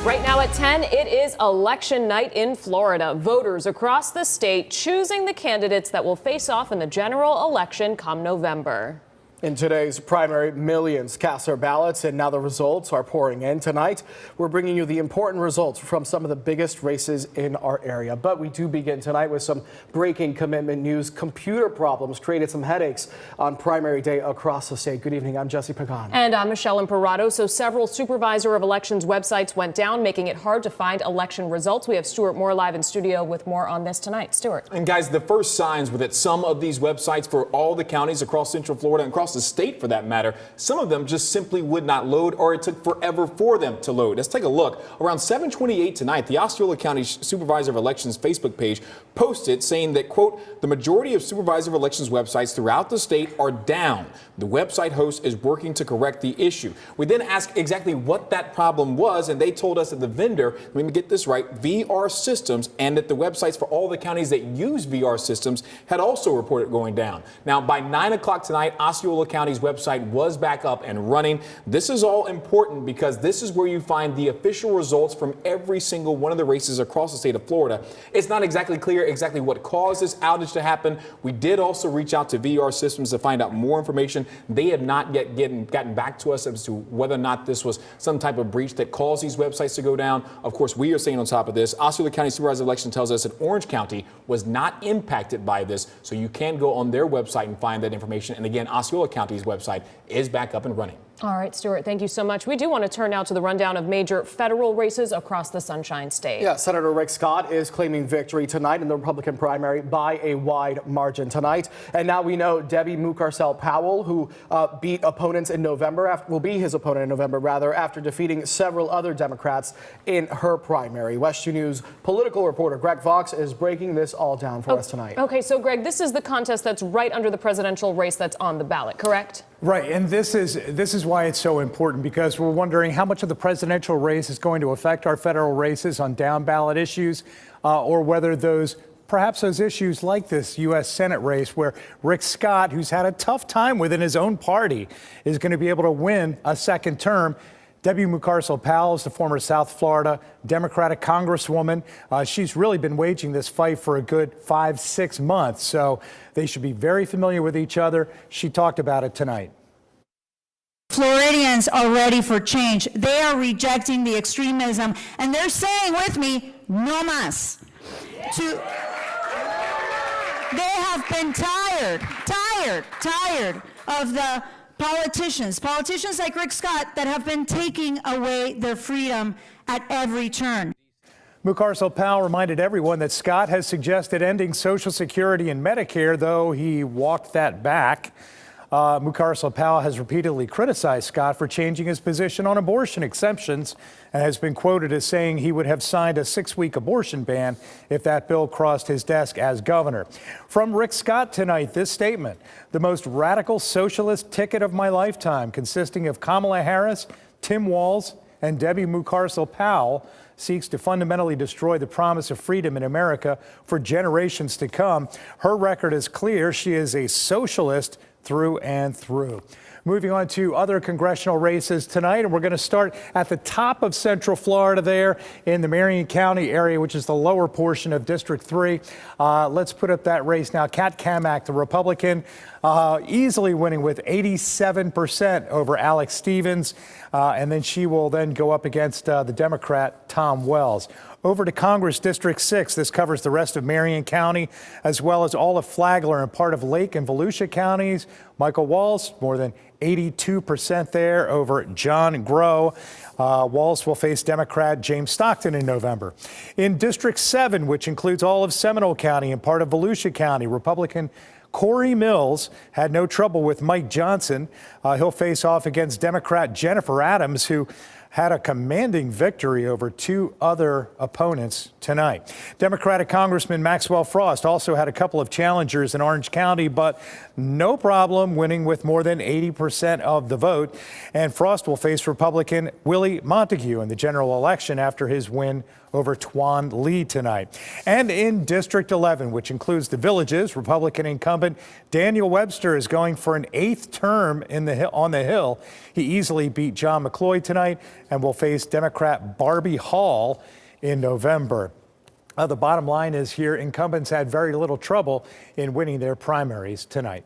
Right now at 10, it is election night in Florida. Voters across the state choosing the candidates that will face off in the general election come November. In today's primary, millions cast their ballots, and now the results are pouring in. Tonight, we're bringing you the important results from some of the biggest races in our area. But we do begin tonight with some breaking commitment news. Computer problems created some headaches on primary day across the state. Good evening. I'm Jesse Pagan. And I'm Michelle Imparato. So several supervisor of elections websites went down, making it hard to find election results. We have Stuart Moore live in studio with more on this tonight. Stuart. And guys, the first signs were that some of these websites for all the counties across Central Florida and across the state for that matter, some of them just simply would not load, or it took forever for them to load. Let's take a look. Around 7:28 tonight, the Osceola County Supervisor of Elections Facebook page posted saying that, quote, the majority of Supervisor of Elections websites throughout the state are down. The website host is working to correct the issue. We then asked exactly what that problem was, and they told us that the vendor, let me get this right, VR Systems, and that the websites for all the counties that use VR Systems had also reported going down. Now, by 9 o'clock tonight, Osceola County's website was back up and running. This is all important because this is where you find the official results from every single one of the races across the state of Florida. It's not exactly clear exactly what caused this outage to happen. We did also reach out to VR Systems to find out more information. They have not yet gotten back to us as to whether or not this was some type of breach that caused these websites to go down. Of course, we are staying on top of this. Osceola County Supervisor of Election tells us that Orange County was not impacted by this, so you can go on their website and find that information. And again, Osceola County's website is back up and running. All right, Stuart, thank you so much. We do want to turn now to the rundown of major federal races across the Sunshine State. Yeah, Senator Rick Scott is claiming victory tonight in the Republican primary by a wide margin tonight. And now we know Debbie Mucarsel-Powell, who beat opponents in November, will be his opponent in November, rather, after defeating several other Democrats in her primary. West 2 News political reporter Greg Fox is breaking this all down for us tonight. Okay, so Greg, this is the contest that's right under the presidential race that's on the ballot, correct? Right, and this is why it's so important, because we're wondering how much of the presidential race is going to affect our federal races on down ballot issues, or whether perhaps those issues like this U.S. Senate race where Rick Scott, who's had a tough time within his own party, is going to be able to win a second term. Debbie Mucarsel-Powell is the former South Florida Democratic Congresswoman. She's really been waging this fight for a good 5-6 months, so they should be very familiar with each other. She talked about it tonight. Floridians are ready for change. They are rejecting the extremism, and they're saying with me, no más. They have been tired of the politicians like Rick Scott that have been taking away their freedom at every turn. Mucarsel-Powell reminded everyone that Scott has suggested ending Social Security and Medicare, though he walked that back. Mucarsel-Powell has repeatedly criticized Scott for changing his position on abortion exemptions and has been quoted as saying he would have signed a 6-week abortion ban if that bill crossed his desk as governor. From Rick Scott tonight, this statement: the most radical socialist ticket of my lifetime, consisting of Kamala Harris, Tim Walz, and Debbie Mucarsel-Powell, seeks to fundamentally destroy the promise of freedom in America for generations to come. Her record is clear. She is a socialist through and through. Moving on to other congressional races tonight, and we're going to start at the top of Central Florida there in the Marion County area, which is the lower portion of District 3. Let's put up that race now. Kat Cammack, the Republican, easily winning with 87% over Alex Stevens, and then she will then go up against the Democrat Tom Wells. Over to Congress District 6. This covers the rest of Marion County, as well as all of Flagler and part of Lake and Volusia counties. Michael Walz, more than 82% there over John Groh. Walz will face Democrat James Stockton in November. In District 7, which includes all of Seminole County and part of Volusia County, Republican Corey Mills had no trouble with Mike Johnson. He'll face off against Democrat Jennifer Adams, who had a commanding victory over 2 other opponents tonight. Democratic Congressman Maxwell Frost also had a couple of challengers in Orange County, but no problem winning with more than 80% of the vote. And Frost will face Republican Willie Montague in the general election after his win over Twan Lee tonight. And in District 11, which includes the Villages, Republican incumbent Daniel Webster is going for an 8th term on the Hill. He easily beat John McCloy tonight. and will face Democrat Barbie Hall in November. The bottom line is here, incumbents had very little trouble in winning their primaries tonight.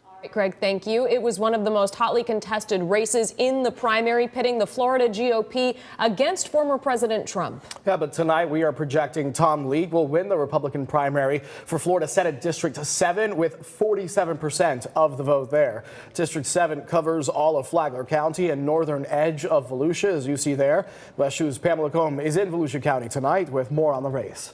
All right, Craig, thank you. It was one of the most hotly contested races in the primary, pitting the Florida GOP against former President Trump. Yeah, but tonight we are projecting Tom League will win the Republican primary for Florida Senate District 7 with 47% of the vote there. District 7 covers all of Flagler County and northern edge of Volusia, as you see there. West 2's Pamela Combe is in Volusia County tonight with more on the race.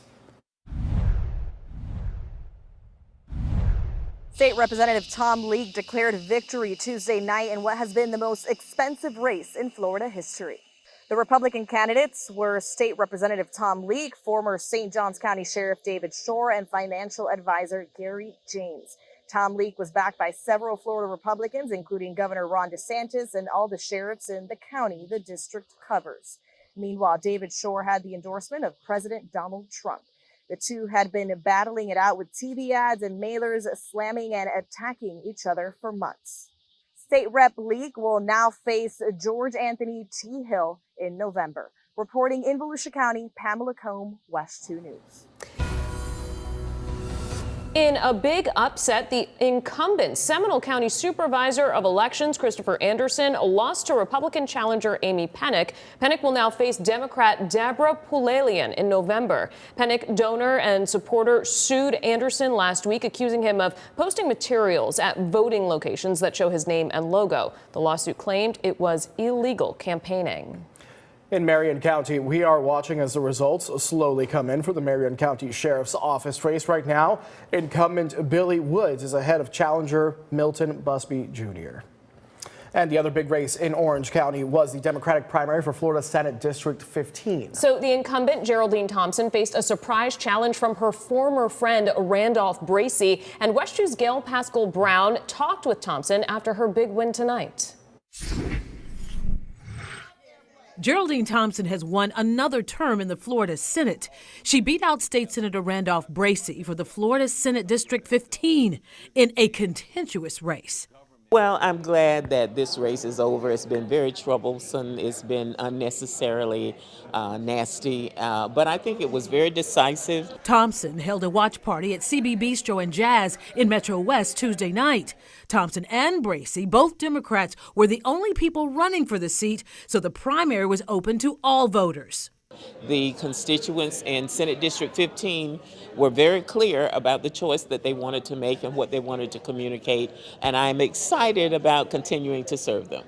State Representative Tom League declared victory Tuesday night in what has been the most expensive race in Florida history. The Republican candidates were State Representative Tom League, former St. Johns County Sheriff David Shore, and financial advisor Gary James. Tom League was backed by several Florida Republicans, including Governor Ron DeSantis and all the sheriffs in the county the district covers. Meanwhile, David Shore had the endorsement of President Donald Trump. The two had been battling it out with TV ads and mailers, slamming and attacking each other for months. State Rep League will now face George Anthony T. Hill in November. Reporting in Volusia County, Pamela Combe, West 2 News. In a big upset, the incumbent Seminole County Supervisor of Elections, Christopher Anderson, lost to Republican challenger Amy Pennick. Pennick will now face Democrat Deborah Pulalian in November. Pennick, donor and supporter, sued Anderson last week, accusing him of posting materials at voting locations that show his name and logo. The lawsuit claimed it was illegal campaigning. In Marion County, we are watching as the results slowly come in for the Marion County Sheriff's Office race. Right now, incumbent Billy Woods is ahead of challenger Milton Busby Jr. And the other big race in Orange County was the Democratic primary for Florida Senate District 15. So the incumbent Geraldine Thompson faced a surprise challenge from her former friend Randolph Bracey, and West 2's Gail Pascal Brown talked with Thompson after her big win tonight. Geraldine Thompson has won another term in the Florida Senate. She beat out State Senator Randolph Bracey for the Florida Senate District 15 in a contentious race. Well, I'm glad that this race is over. It's been very troublesome. It's been unnecessarily nasty, but I think it was very decisive. Thompson held a watch party at CB Bistro and Jazz in Metro West Tuesday night. Thompson and Bracey, both Democrats, were the only people running for the seat, so the primary was open to all voters. The constituents in Senate District 15 were very clear about the choice that they wanted to make and what they wanted to communicate, and I'm excited about continuing to serve them.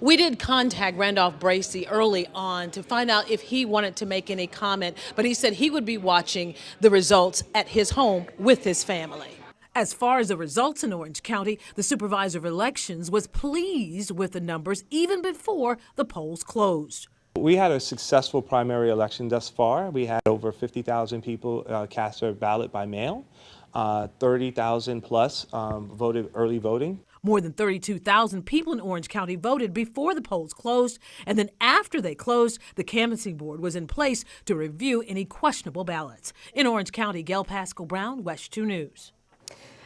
We did contact Randolph Bracey early on to find out if he wanted to make any comment, but he said he would be watching the results at his home with his family. As far as the results in Orange County, the Supervisor of Elections was pleased with the numbers even before the polls closed. We had a successful primary election thus far. We had over 50,000 people cast their ballot by mail. 30,000 plus voted early voting. More than 32,000 people in Orange County voted before the polls closed, and then after they closed, the canvassing board was in place to review any questionable ballots. In Orange County, Gail Pascal Brown, West 2 News.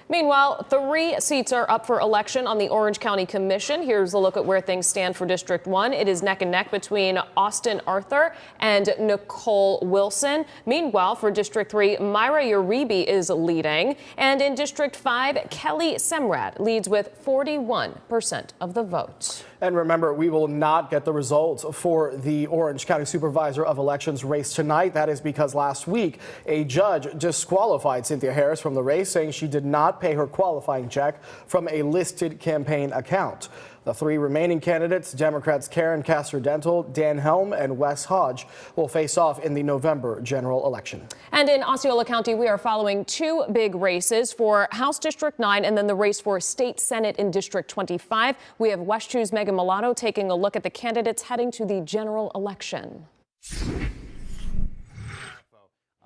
Meanwhile, 3 seats are up for election on the Orange County Commission. Here's a look at where things stand for District 1. It is neck and neck between Austin Arthur and Nicole Wilson. Meanwhile, for District 3, Myra Uribe is leading. And in District 5, Kelly Semrad leads with 41% of the vote. And remember, we will not get the results for the Orange County Supervisor of Elections race tonight. That is because last week, a judge disqualified Cynthia Harris from the race, saying she did not pay her qualifying check from a listed campaign account. The 3 remaining candidates, Democrats Karen Castor-Dental, Dan Helm, and Wes Hodge, will face off in the November general election. And in Osceola County, we are following 2 big races for House District 9 and then the race for State Senate in District 25. We have West 2's Megan Mulatto taking a look at the candidates heading to the general election.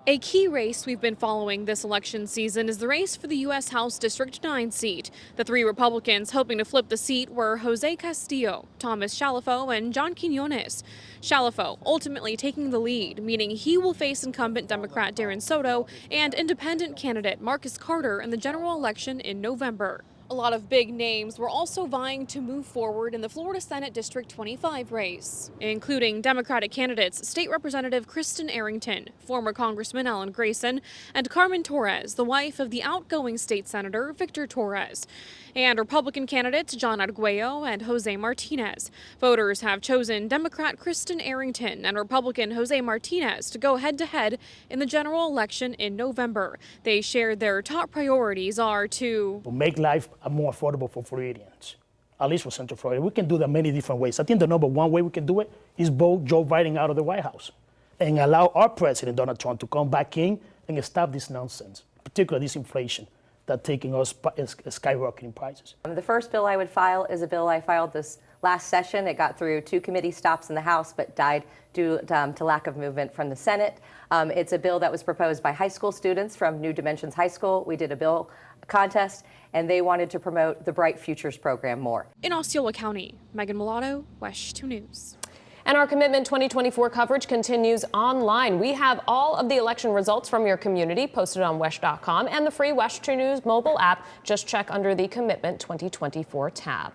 A key race we've been following this election season is the race for the U.S. House District 9 seat. The 3 Republicans hoping to flip the seat were Jose Castillo, Thomas Chalifo, and John Quinones. Chalifo ultimately taking the lead, meaning he will face incumbent Democrat Darren Soto and independent candidate Marcus Carter in the general election in November. A lot of big names were also vying to move forward in the Florida Senate District 25 race, including Democratic candidates State Representative Kristen Arrington, former Congressman Alan Grayson, and Carmen Torres, the wife of the outgoing state senator Victor Torres, and Republican candidates John Arguello and Jose Martinez. Voters have chosen Democrat Kristen Arrington and Republican Jose Martinez to go head-to-head in the general election in November. They shared their top priorities are to make life more affordable for Floridians, at least for Central Florida. We can do that many different ways. I think the number one way we can do it is vote Joe Biden out of the White House and allow our president, Donald Trump, to come back in and stop this nonsense, particularly this inflation that's taking us skyrocketing prices. The first bill I would file is a bill I filed this last session. It got through 2 committee stops in the House, but died due to lack of movement from the Senate. It's a bill that was proposed by high school students from New Dimensions High School. We did a bill contest, and they wanted to promote the Bright Futures program more. in Osceola County. Megan Mulatto, WESH 2 News. And our Commitment 2024 coverage continues online. We have all of the election results from your community posted on WESH.com and the free WESH 2 News mobile app. Just check under the Commitment 2024 tab.